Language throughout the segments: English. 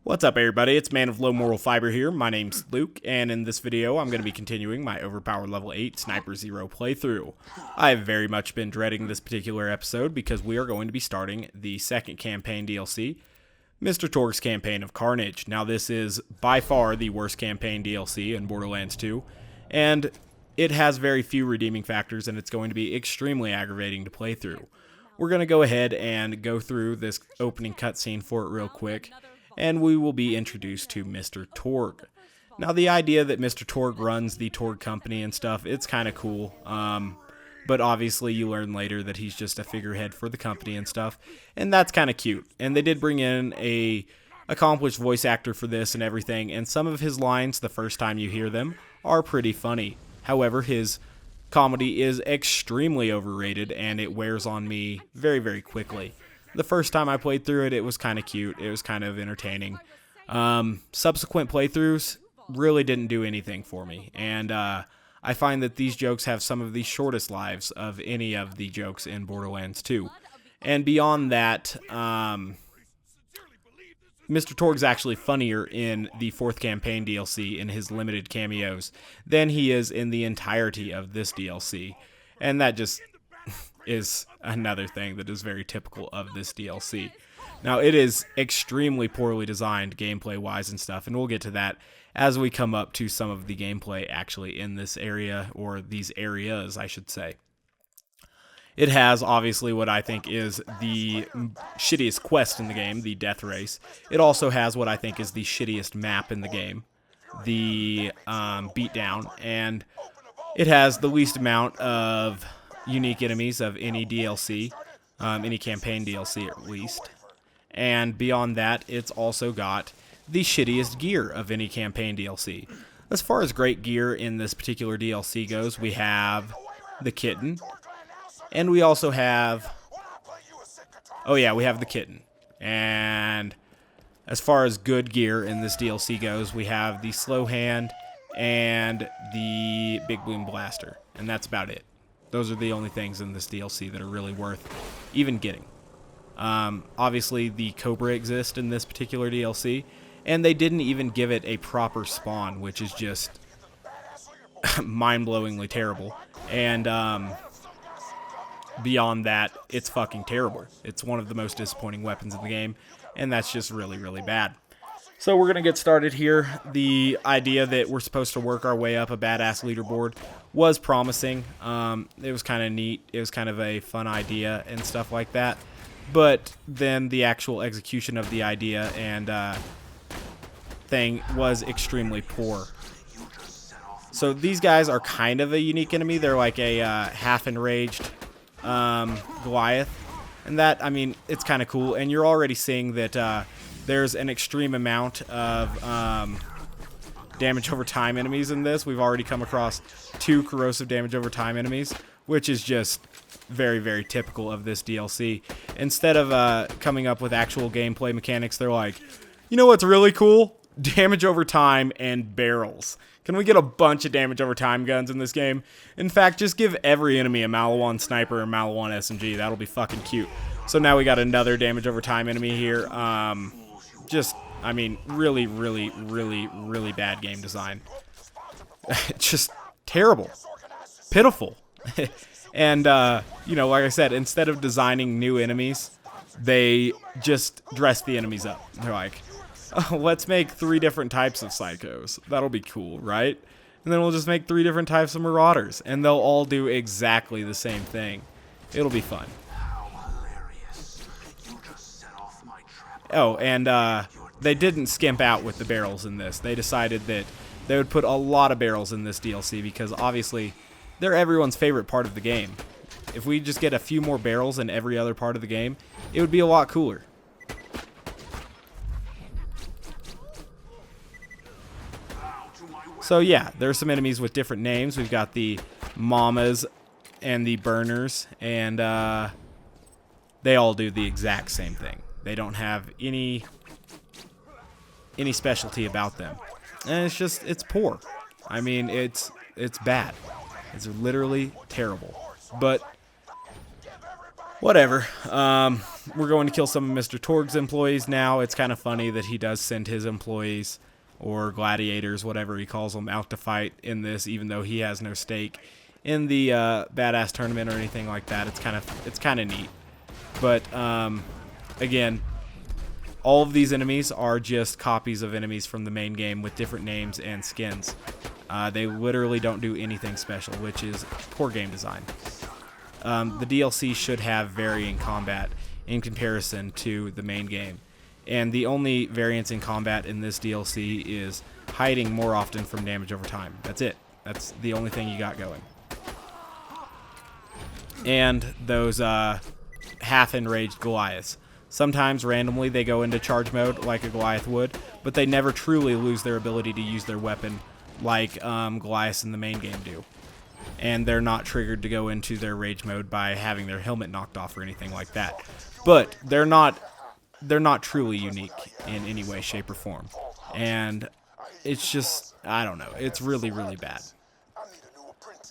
What's up, everybody? It's Man of Low Moral Fiber here. My name's Luke, and in this video I'm going to be continuing my overpowered level 8 Sniper Zer0 playthrough. I've very much been dreading this particular episode because we are going to be starting the second campaign DLC, Mr. Torgue's campaign of Carnage. Now, this is by far the worst campaign DLC in Borderlands 2, and it has very few redeeming factors, and it's going to be extremely aggravating to play through. We're going to go ahead and go through this opening cutscene for it real quick, and we will be introduced to Mr. Torgue. Now, the idea that Mr. Torgue runs the Torgue company and stuff, it's kind of cool, but obviously you learn later that he's just a figurehead for the company and stuff, and that's kind of cute. And they did bring in a accomplished voice actor for this and everything, and some of his lines, the first time you hear them, are pretty funny. However, his comedy is extremely overrated, and it wears on me very, very quickly. The first time I played through it, it was kind of cute. It was kind of entertaining. Subsequent playthroughs really didn't do anything for me. And I find that these jokes have some of the shortest lives of any of the jokes in Borderlands 2. And beyond that, Mr. Torgue's actually funnier in the 4th campaign DLC in his limited cameos than he is in the entirety of this DLC. And that just is another thing that is very typical of this DLC. Now, it is extremely poorly designed gameplay-wise and stuff, and we'll get to that as we come up to some of the gameplay actually in this area, or these areas, I should say. It has, obviously, what I think is the shittiest quest in the game, the Death Race. It also has what I think is the shittiest map in the game, the Beatdown, and it has the least amount of unique enemies of any DLC, any campaign DLC at least. And beyond that, it's also got the shittiest gear of any campaign DLC. As far as great gear in this particular DLC goes, we have the kitten, and we also have, we have the kitten. And as far as good gear in this DLC goes, we have the slow hand and the big boom blaster, and that's about it. Those are the only things in this DLC that are really worth even getting. Obviously, the Cobra exists in this particular DLC, and they didn't even give it a proper spawn, which is just mind-blowingly terrible. And beyond that, it's fucking terrible. It's one of the most disappointing weapons in the game, and that's just really, really bad. So we're going to get started here. The idea that we're supposed to work our way up a badass leaderboard was promising. It was kind of neat. It was kind of a fun idea and stuff like that. But then the actual execution of the idea and thing was extremely poor. So these guys are kind of a unique enemy. They're like a half-enraged Goliath. And that, I mean, it's kind of cool. And you're already seeing that there's an extreme amount of damage over time enemies in this. We've already come across 2 corrosive damage over time enemies, which is just very, very typical of this DLC. Instead of coming up with actual gameplay mechanics, they're like, you know what's really cool? Damage over time and barrels. Can we get a bunch of damage over time guns in this game? In fact, just give every enemy a Maliwan Sniper or Maliwan SMG. That'll be fucking cute. So now we got another damage over time enemy here. Just, I mean, really, really, really, really bad game design. Just terrible. Pitiful. And, you know, like I said, instead of designing new enemies, they just dress the enemies up. They're like, oh, let's make 3 different types of psychos. That'll be cool, right? And then we'll just make 3 different types of marauders, and they'll all do exactly the same thing. It'll be fun. Oh, and they didn't skimp out with the barrels in this. They decided that they would put a lot of barrels in this DLC because obviously they're everyone's favorite part of the game. If we just get a few more barrels in every other part of the game, it would be a lot cooler. So yeah, there's some enemies with different names. We've got the Mamas and the Burners, and they all do the exact same thing. They don't have any specialty about them. And it's just, it's poor. I mean, it's bad. It's literally terrible. But Whatever. We're going to kill some of Mr. Torgue's employees now. It's kind of funny that he does send his employees, or gladiators, whatever he calls them, out to fight in this, even though he has no stake in the badass tournament or anything like that. It's kind of neat. But again, all of these enemies are just copies of enemies from the main game with different names and skins. They literally don't do anything special, which is poor game design. The DLC should have varying combat in comparison to the main game. And the only variance in combat in this DLC is hiding more often from damage over time. That's it. That's the only thing you got going. And those half-enraged Goliaths. Sometimes randomly they go into charge mode like a Goliath would, but they never truly lose their ability to use their weapon like Goliaths in the main game do. And they're not triggered to go into their rage mode by having their helmet knocked off or anything like that. But they're not truly unique in any way, shape, or form. And it's just, I don't know, it's really, really bad.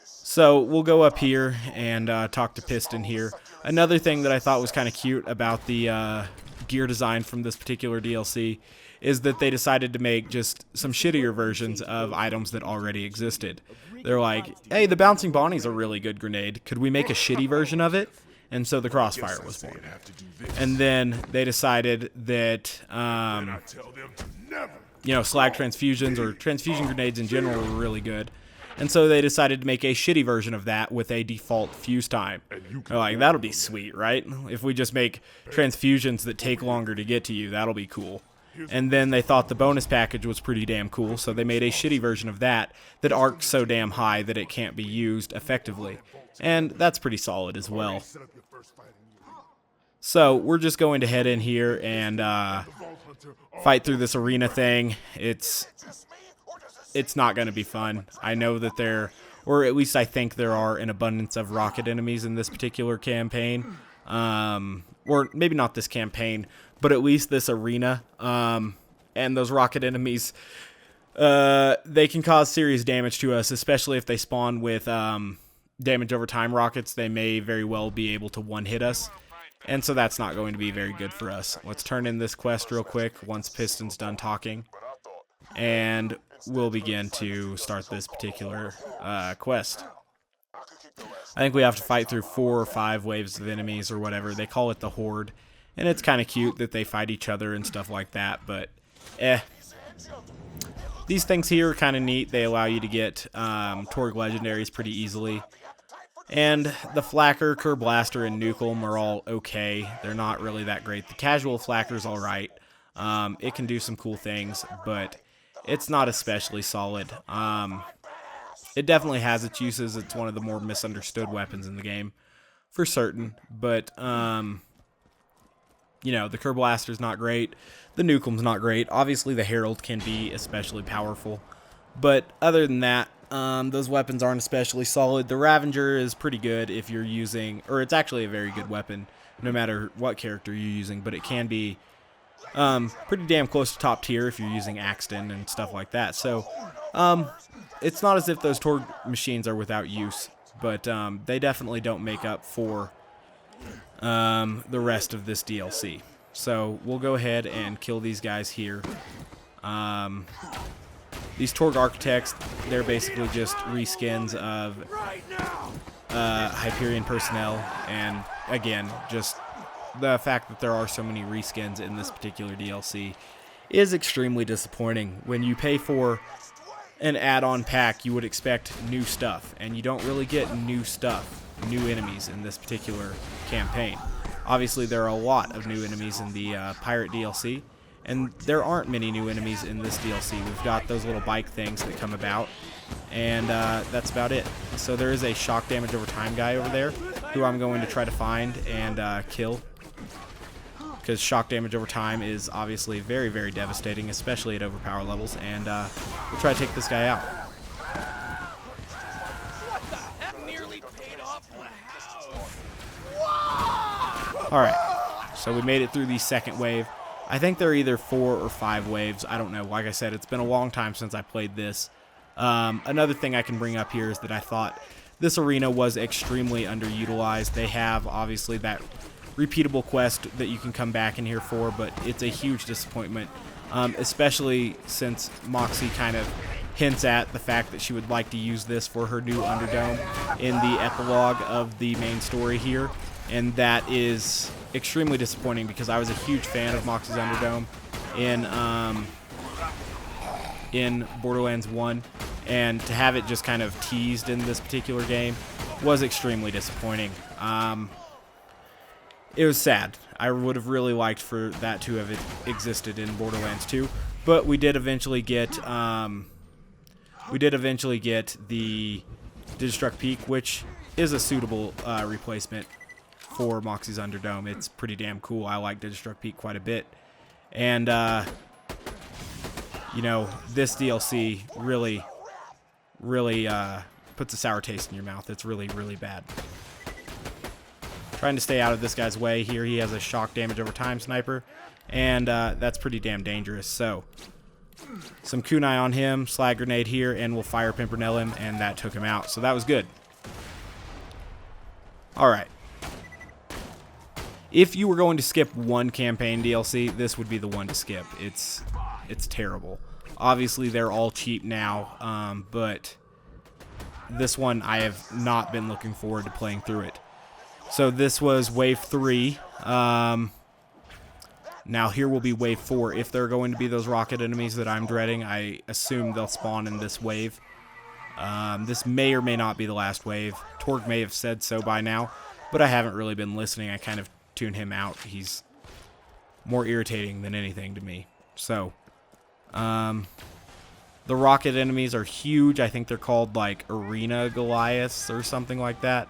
So we'll go up here and talk to Piston here. Another thing that I thought was kind of cute about the gear design from this particular DLC is that they decided to make just some shittier versions of items that already existed. They're like, hey, the bouncing Bonnie's a really good grenade. Could we make a shitty version of it? And so the Crossfire was born. And then they decided that, slag transfusions or transfusion grenades in general were really good. And so they decided to make a shitty version of that with a default fuse time. They're like, that'll be sweet, right? If we just make transfusions that take longer to get to you, that'll be cool. And then they thought the bonus package was pretty damn cool, so they made a shitty version of that arcs so damn high that it can't be used effectively. And that's pretty solid as well. So we're just going to head in here and fight through this arena thing. It's not going to be fun. I know that or at least I think there are an abundance of rocket enemies in this particular campaign. Or maybe not this campaign, but at least this arena. And those rocket enemies, they can cause serious damage to us, especially if they spawn with damage over time rockets. They may very well be able to one-hit us. And so that's not going to be very good for us. Let's turn in this quest real quick once Piston's done talking. And we'll begin to start this particular quest. I think we have to fight through 4 or 5 waves of enemies or whatever. They call it the Horde. And it's kind of cute that they fight each other and stuff like that, but These things here are kind of neat. They allow you to get Torgue legendaries pretty easily. And the Flacker, Cur Blaster, and Nukelm are all okay. They're not really that great. The casual Flacker's alright. It can do some cool things, but it's not especially solid. It definitely has its uses. It's one of the more misunderstood weapons in the game, for certain. But, you know, the Cur Blaster's not great. The Nukelm's not great. Obviously, the Herald can be especially powerful. But other than that, those weapons aren't especially solid. The Ravager is pretty good if you're using, or it's actually a very good weapon, no matter what character you're using. But it can be pretty damn close to top tier if you're using Axton and stuff like that. So, it's not as if those Torgue machines are without use, but they definitely don't make up for the rest of this DLC. So we'll go ahead and kill these guys here. These Torgue Architects, they're basically just reskins of Hyperion personnel, and again, just the fact that there are so many reskins in this particular DLC is extremely disappointing. When you pay for an add-on pack, you would expect new stuff, and you don't really get new stuff, new enemies in this particular campaign. Obviously, there are a lot of new enemies in the Pirate DLC, and there aren't many new enemies in this DLC. We've got those little bike things that come about, and that's about it. So there is a shock damage over time guy over there, who I'm going to try to find and kill, because shock damage over time is obviously very, very devastating, especially at overpower levels, and we'll try to take this guy out. Alright, so we made it through the second wave. I think there are either 4 or 5 waves. I don't know. Like I said, it's been a long time since I played this. Another thing I can bring up here is that I thought this arena was extremely underutilized. They have, obviously, that repeatable quest that you can come back in here for, but it's a huge disappointment, especially since Moxie kind of hints at the fact that she would like to use this for her new Underdome in the epilogue of the main story here, and that is extremely disappointing because I was a huge fan of Moxie's Underdome in Borderlands 1, and to have it just kind of teased in this particular game was extremely disappointing. It was sad. I would have really liked for that to have existed in Borderlands 2, but we did eventually get the Digistruct Peak, which is a suitable replacement for Moxie's Underdome. It's pretty damn cool. I like Digistruct Peak quite a bit, and you know, this DLC really puts a sour taste in your mouth. It's really, really bad. Trying to stay out of this guy's way here. He has a shock damage over time sniper, and that's pretty damn dangerous. So, some kunai on him, slag grenade here, and we'll fire Pimpernel him, and that took him out. So that was good. Alright. If you were going to skip one campaign DLC, this would be the one to skip. It's terrible. Obviously, they're all cheap now, but this one I have not been looking forward to playing through it. So this was Wave 3. Now here will be Wave 4. If there are going to be those rocket enemies that I'm dreading, I assume they'll spawn in this wave. This may or may not be the last wave. Torgue may have said so by now, but I haven't really been listening. I kind of tune him out. He's more irritating than anything to me. So, the rocket enemies are huge. I think they're called like Arena Goliaths or something like that.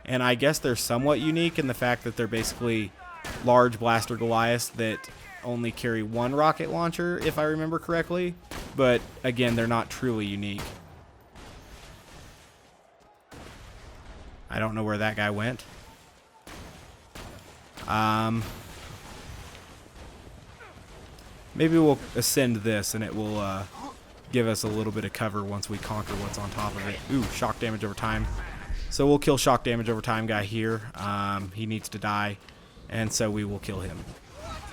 And I guess they're somewhat unique in the fact that they're basically large blaster Goliaths that only carry one rocket launcher, if I remember correctly. But again, they're not truly unique. I don't know where that guy went. Maybe we'll ascend this and it will give us a little bit of cover once we conquer what's on top of it. Ooh, shock damage over time. So we'll kill shock damage over time guy here. He needs to die, and so we will kill him.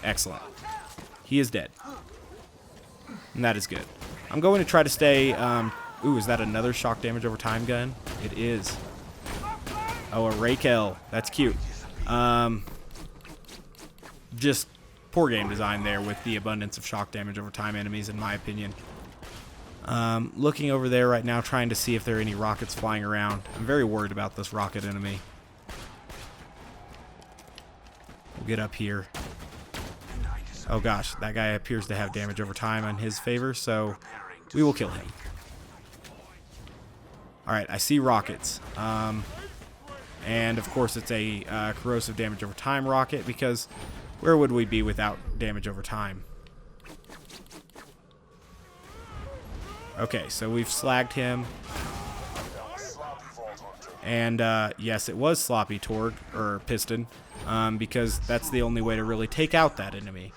Excellent. He is dead. And that is good. I'm going to try to stay... ooh, is that another shock damage over time gun? It is. Oh, a Raquel. That's cute. Just poor game design there with the abundance of shock damage over time enemies, in my opinion. Looking over there right now, trying to see if there are any rockets flying around. I'm very worried about this rocket enemy. We'll get up here. Oh gosh, that guy appears to have damage over time in his favor, so we will kill him. Alright, I see rockets. And of course it's a corrosive damage over time rocket, because where would we be without damage over time? Okay, so we've slagged him. And yes, it was sloppy Torgue, or Piston, because that's the only way to really take out that enemy.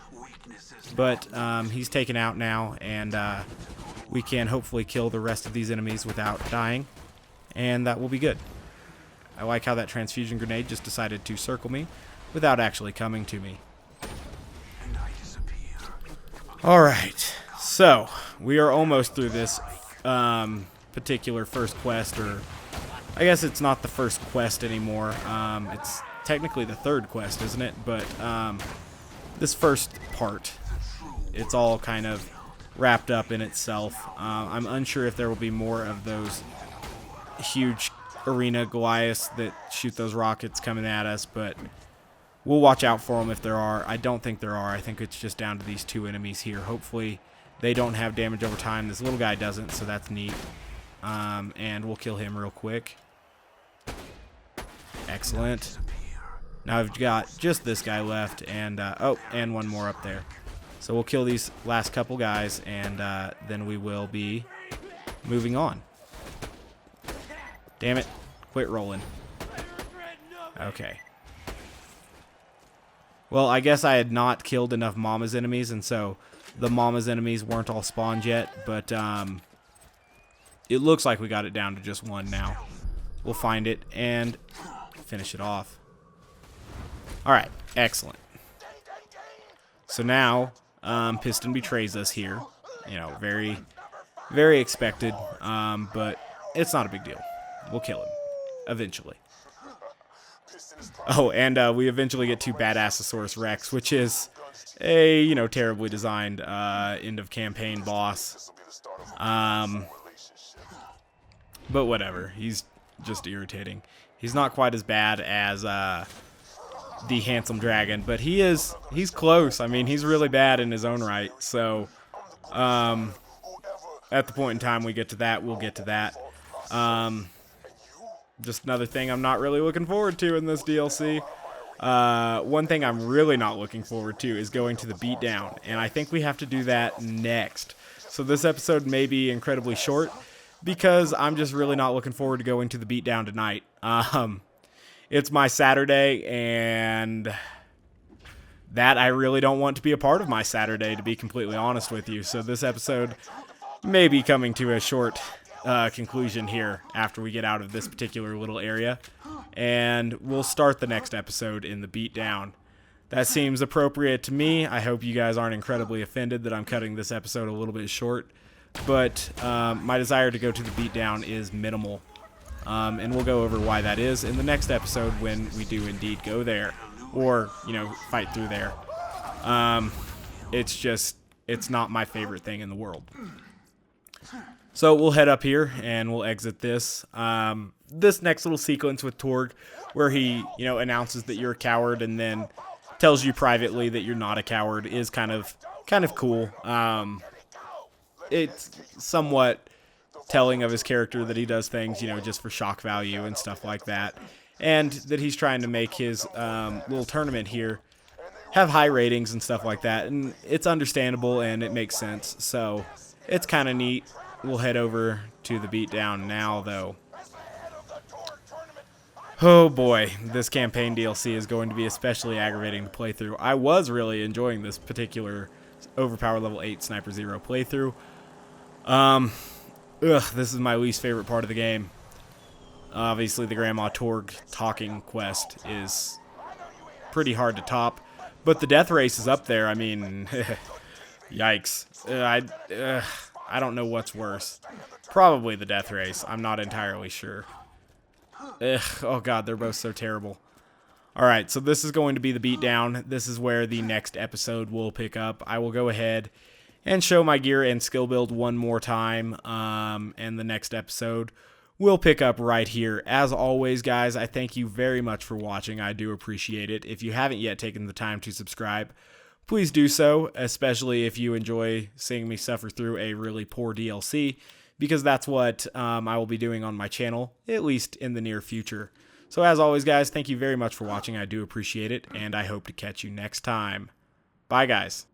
But he's taken out now, and we can hopefully kill the rest of these enemies without dying, and that will be good. I like how that transfusion grenade just decided to circle me without actually coming to me. Alright, so we are almost through this particular first quest, or I guess it's not the first quest anymore. It's technically the third quest, isn't it? But this first part, it's all kind of wrapped up in itself. I'm unsure if there will be more of those huge arena Goliaths that shoot those rockets coming at us, but we'll watch out for them if there are. I don't think there are. I think it's just down to these two enemies here. Hopefully they don't have damage over time. This little guy doesn't, so that's neat. And we'll kill him real quick. Excellent. Now I've got just this guy left, and oh, and one more up there. So we'll kill these last couple guys, and then we will be moving on. Damn it. Quit rolling. Okay. Well, I guess I had not killed enough Mama's enemies, and so the Mama's enemies weren't all spawned yet, but it looks like we got it down to just one now. we'll find it and finish it off. Alright, excellent. So now, Piston betrays us here. You know, very, very expected, but it's not a big deal. We'll kill him, eventually. Oh, and we eventually get to Badassosaurus Rex, which is a, you know, terribly designed end of campaign boss. But whatever, he's just irritating. He's not quite as bad as the handsome dragon, but he's close. I mean, he's really bad in his own right. So at the point in time we get to that, we'll get to that. Just another thing I'm not really looking forward to in this DLC. One thing I'm really not looking forward to is going to the Beatdown, and I think we have to do that next. So this episode may be incredibly short because I'm just really not looking forward to going to the Beatdown tonight. It's my Saturday, and that I really don't want to be a part of my Saturday, to be completely honest with you. So this episode may be coming to a short conclusion here after we get out of this particular little area, and we'll start the next episode in the Beatdown. That seems appropriate to me. I hope you guys aren't incredibly offended that I'm cutting this episode a little bit short, but my desire to go to the Beatdown is minimal, and we'll go over why that is in the next episode when we do indeed go there, or, you know, fight through there. It's not my favorite thing in the world. So we'll head up here and we'll exit this. This next little sequence with Torgue, where he, you know, announces that you're a coward and then tells you privately that you're not a coward, is kind of cool. It's somewhat telling of his character that he does things, you know, just for shock value and stuff like that, and that he's trying to make his little tournament here have high ratings and stuff like that, and it's understandable and it makes sense. So it's kind of neat. We'll head over to the Beatdown now, though. Oh boy, this campaign DLC is going to be especially aggravating to play through. I was really enjoying this particular Overpower Level 8 Sniper Zer0 playthrough. This is my least favorite part of the game. Obviously, the Grandma Torgue talking quest is pretty hard to top, but the death race is up there. I mean, yikes. I don't know what's worse. Probably the death race. I'm not entirely sure. Oh god, they're both so terrible. Alright, so this is going to be the Beatdown. This is where the next episode will pick up. I will go ahead and show my gear and skill build one more time, and the next episode will pick up right here. As always, guys, I thank you very much for watching. I do appreciate it. If you haven't yet taken the time to subscribe, please do so, especially if you enjoy seeing me suffer through a really poor DLC, because that's what I will be doing on my channel, at least in the near future. So as always, guys, thank you very much for watching. I do appreciate it, and I hope to catch you next time. Bye, guys.